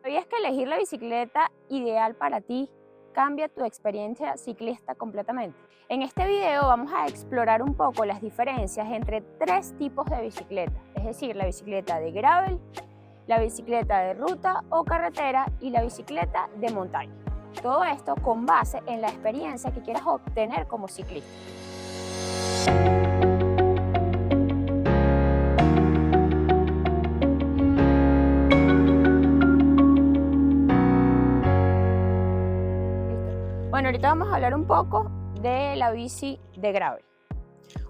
¿Sabías que elegir la bicicleta ideal para ti cambia tu experiencia ciclista completamente? En este video vamos a explorar un poco las diferencias entre tres tipos de bicicleta, es decir, la bicicleta de gravel, la bicicleta de ruta o carretera y la bicicleta de montaña. Todo esto con base en la experiencia que quieras obtener como ciclista. Bueno, ahorita vamos a hablar un poco de la bici de gravel.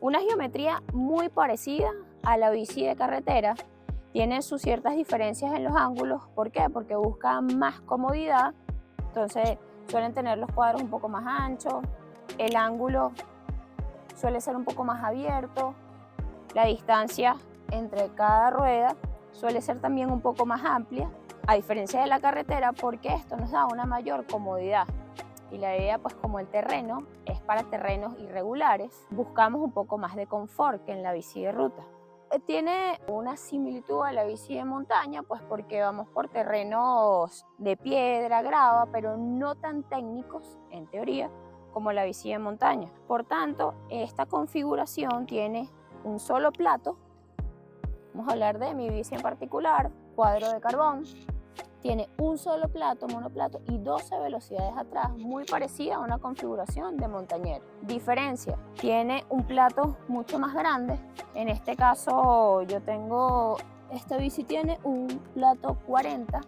Una geometría muy parecida a la bici de carretera, tiene sus ciertas diferencias en los ángulos. ¿Por qué? Porque buscan más comodidad, entonces suelen tener los cuadros un poco más anchos, el ángulo suele ser un poco más abierto, la distancia entre cada rueda suele ser también un poco más amplia, a diferencia de la carretera, porque esto nos da una mayor comodidad. Y la idea, pues como el terreno es para terrenos irregulares, buscamos un poco más de confort que en la bici de ruta. Tiene una similitud a la bici de montaña, pues porque vamos por terrenos de piedra, grava, pero no tan técnicos, en teoría, como la bici de montaña. Por tanto, esta configuración tiene un solo plato. Vamos a hablar de mi bici en particular, cuadro de carbón. Tiene un solo plato, monoplato y 12 velocidades atrás, muy parecida a una configuración de montañero. Diferencia, tiene un plato mucho más grande. En este caso esta bici tiene un plato 40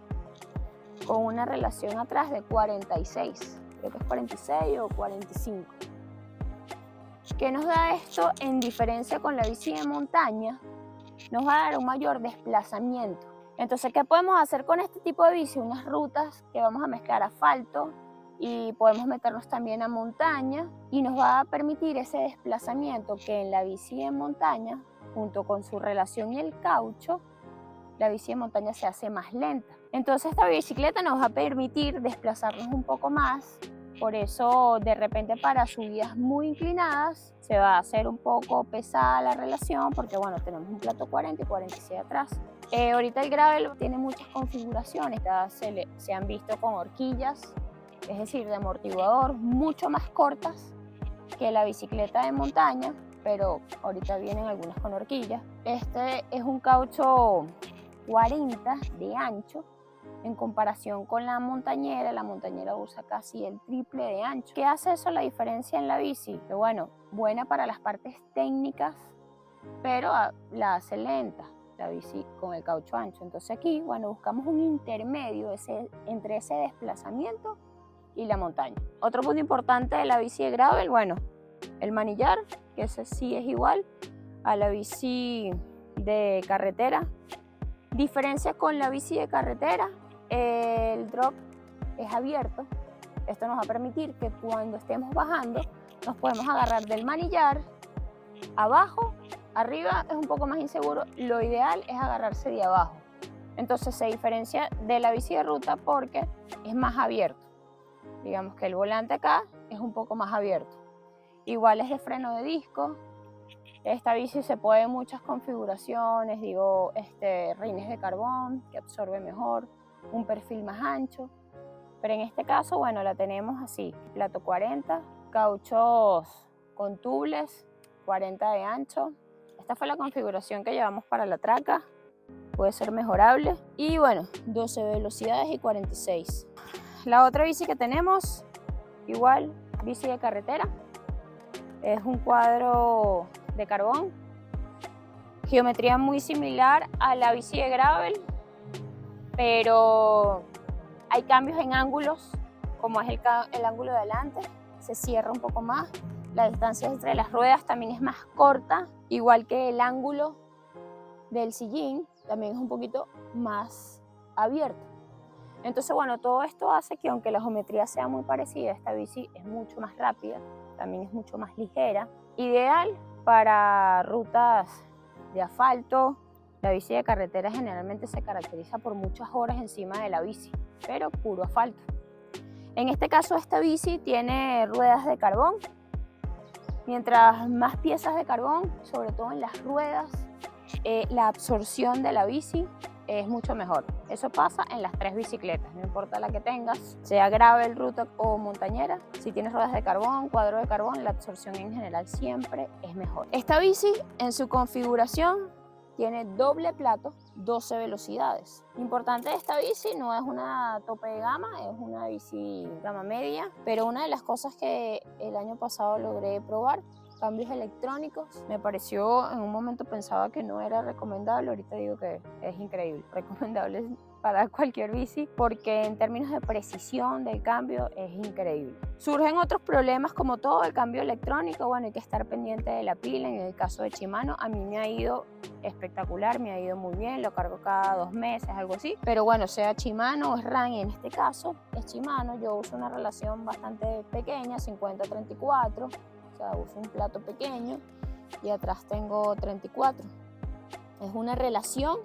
con una relación atrás de 46, creo que es 46 o 45. ¿Qué nos da esto en diferencia con la bici de montaña? Nos va a dar un mayor desplazamiento. Entonces, ¿qué podemos hacer con este tipo de bici? Unas rutas que vamos a mezclar asfalto y podemos meternos también a montaña y nos va a permitir ese desplazamiento que en la bici de montaña, junto con su relación y el caucho, la bici de montaña se hace más lenta. Entonces, esta bicicleta nos va a permitir desplazarnos un poco más. Por eso, de repente, para subidas muy inclinadas, se va a hacer un poco pesada la relación, porque bueno, tenemos un plato 40 y 46 atrás. Ahorita el gravel tiene muchas configuraciones, se han visto con horquillas, es decir, de amortiguador, mucho más cortas que la bicicleta de montaña, pero ahorita vienen algunas con horquillas. Este es un caucho 40 de ancho, en comparación con la montañera usa casi el triple de ancho. ¿Qué hace eso la diferencia en la bici? Que bueno, buena para las partes técnicas, pero la hace lenta la bici con el caucho ancho. Entonces aquí, bueno, buscamos un intermedio entre ese desplazamiento y la montaña. Otro punto importante de la bici de gravel, bueno, el manillar, que ese sí es igual a la bici de carretera. Diferencia con la bici de carretera, el drop es abierto. Esto nos va a permitir que cuando estemos bajando nos podemos agarrar del manillar. Abajo, arriba es un poco más inseguro, lo ideal es agarrarse de abajo. Entonces se diferencia de la bici de ruta porque es más abierto. Digamos que el volante acá es un poco más abierto. Igual es de freno de disco. Esta bici se puede en muchas configuraciones, rines de carbón que absorbe mejor, un perfil más ancho, pero en este caso, bueno, la tenemos así, plato 40, cauchos con tubles, 40 de ancho. Esta fue la configuración que llevamos para la traca, puede ser mejorable, y bueno, 12 velocidades y 46. La otra bici que tenemos, igual, bici de carretera, es un cuadro de carbón, geometría muy similar a la bici de gravel, pero hay cambios en ángulos, como es el ángulo de adelante, se cierra un poco más, la distancia entre las ruedas también es más corta, igual que el ángulo del sillín también es un poquito más abierto. Entonces, bueno, todo esto hace que aunque la geometría sea muy parecida, esta bici es mucho más rápida, también es mucho más ligera, ideal para rutas de asfalto. La bici de carretera generalmente se caracteriza por muchas horas encima de la bici, pero puro asfalto. En este caso, esta bici tiene ruedas de carbón. Mientras más piezas de carbón, sobre todo en las ruedas, la absorción de la bici es mucho mejor. Eso pasa en las 3 bicicletas, no importa la que tengas, sea gravel, ruta o montañera. Si tienes ruedas de carbón, cuadro de carbón, la absorción en general siempre es mejor. Esta bici en su configuración tiene doble plato, 12 velocidades. Importante de esta bici, no es una tope de gama, es una bici gama media, pero una de las cosas que el año pasado logré probar, cambios electrónicos, me pareció, en un momento pensaba que no era recomendable, ahorita digo que es increíble, recomendable para cualquier bici, porque en términos de precisión del cambio es increíble. Surgen otros problemas como todo, el cambio electrónico, bueno, hay que estar pendiente de la pila. En el caso de Shimano, a mí me ha ido espectacular, me ha ido muy bien, lo cargo cada 2 meses, algo así, pero bueno, sea Shimano o SRAM, en este caso es Shimano, yo uso una relación bastante pequeña, 50-34, o sea, uso un plato pequeño y atrás tengo 34. Es una relación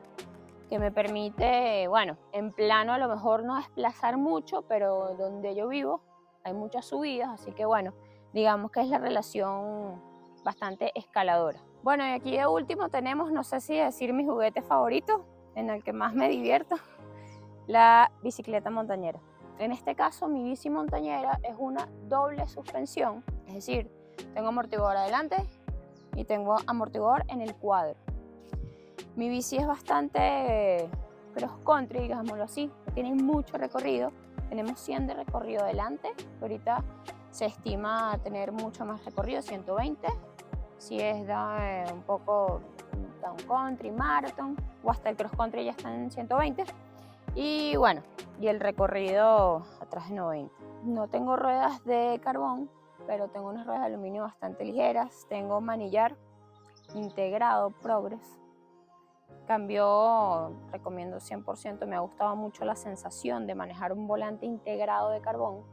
que me permite, bueno, en plano a lo mejor no desplazar mucho, pero donde yo vivo hay muchas subidas, así que bueno, digamos que es la relación bastante escaladora. Bueno, y aquí de último tenemos, no sé si decir mi juguete favorito, en el que más me divierto, la bicicleta montañera. En este caso, mi bici montañera es una doble suspensión, es decir, tengo amortiguador adelante y tengo amortiguador en el cuadro. Mi bici es bastante cross country, digámoslo así, tiene mucho recorrido. Tenemos 100 de recorrido adelante, ahorita se estima tener mucho más recorrido, 120. Si es un poco down country, marathon o hasta el cross country ya está en 120. Y bueno, y el recorrido atrás de 90. No tengo ruedas de carbón, pero tengo unas ruedas de aluminio bastante ligeras. Tengo manillar integrado Progress. Cambio, recomiendo 100%, me ha gustado mucho la sensación de manejar un volante integrado de carbón,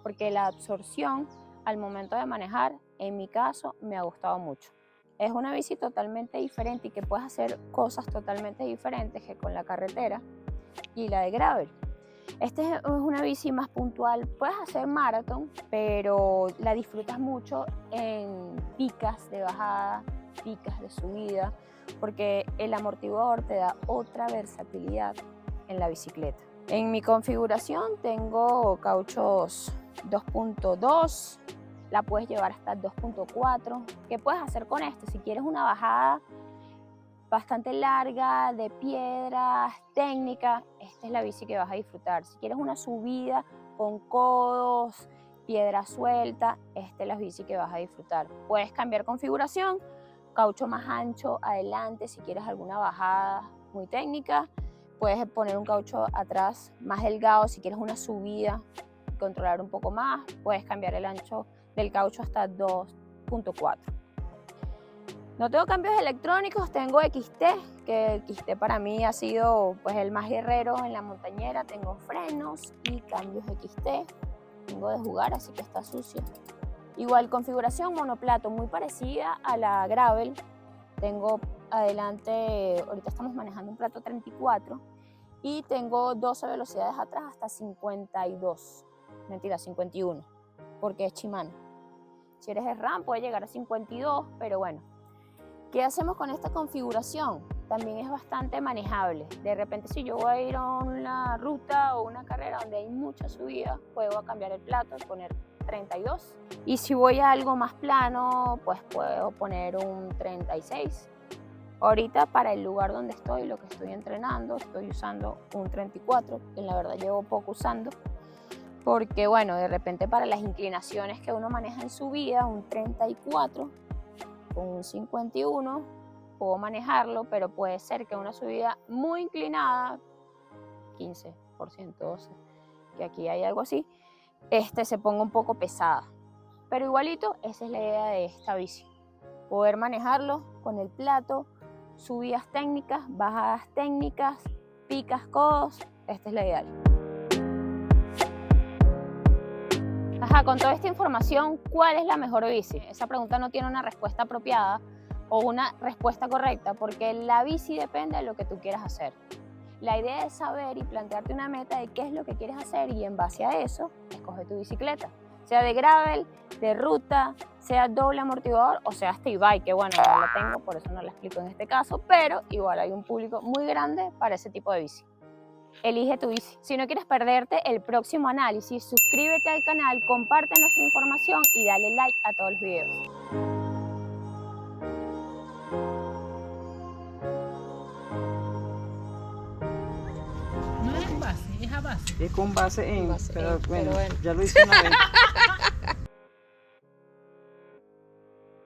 porque la absorción al momento de manejar, en mi caso, me ha gustado mucho. Es una bici totalmente diferente y que puedes hacer cosas totalmente diferentes que con la carretera y la de gravel. Esta es una bici más puntual, puedes hacer maratón, pero la disfrutas mucho en picas de bajada, picas de subida, porque el amortiguador te da otra versatilidad en la bicicleta. En mi configuración tengo cauchos 2.2, la puedes llevar hasta 2.4. ¿Qué puedes hacer con esto? Si quieres una bajada bastante larga, de piedras, técnica, esta es la bici que vas a disfrutar. Si quieres una subida con codos, piedra suelta, esta es la bici que vas a disfrutar. Puedes cambiar configuración, caucho más ancho adelante si quieres alguna bajada muy técnica. Puedes poner un caucho atrás más delgado si quieres una subida, controlar un poco más. Puedes cambiar el ancho del caucho hasta 2.4. No tengo cambios electrónicos, tengo XT, que XT para mí ha sido pues, el más guerrero en la montañera. Tengo frenos y cambios XT. Tengo de jugar, así que está sucio. Igual configuración monoplato, muy parecida a la gravel. Tengo adelante, ahorita estamos manejando un plato 34 y tengo 12 velocidades atrás hasta 52. Mentira, 51, porque es Shimano. Si eres SRAM puede llegar a 52, pero bueno. ¿Qué hacemos con esta configuración? También es bastante manejable. De repente si yo voy a ir a una ruta o una carrera donde hay mucha subida, puedo cambiar el plato y poner 32. Y si voy a algo más plano, pues puedo poner un 36. Ahorita para el lugar donde estoy, lo que estoy entrenando, estoy usando un 34, que la verdad llevo poco usando. Porque bueno, de repente para las inclinaciones que uno maneja en subida, un 34 con un 51 puedo manejarlo, pero puede ser que una subida muy inclinada, 15%, 12%, que aquí hay algo así, se ponga un poco pesada. Pero igualito, esa es la idea de esta bici. Poder manejarlo con el plato, subidas técnicas, bajadas técnicas, picas, codos, esta es la ideal. Ajá, con toda esta información, ¿cuál es la mejor bici? Esa pregunta no tiene una respuesta apropiada o una respuesta correcta, porque la bici depende de lo que tú quieras hacer. La idea es saber y plantearte una meta de qué es lo que quieres hacer y en base a eso, escoge tu bicicleta. sea de gravel, de ruta, sea doble amortiguador o sea hasta e-bike, que bueno, no la tengo, por eso no la explico en este caso, pero igual hay un público muy grande para ese tipo de bici. Elige tu bici. Si no quieres perderte el próximo análisis, suscríbete al canal, comparte nuestra información y dale like a todos los videos. No es en base, es a base. Es con base en, Base pero, en, pero bueno, bueno. ya lo hice una vez.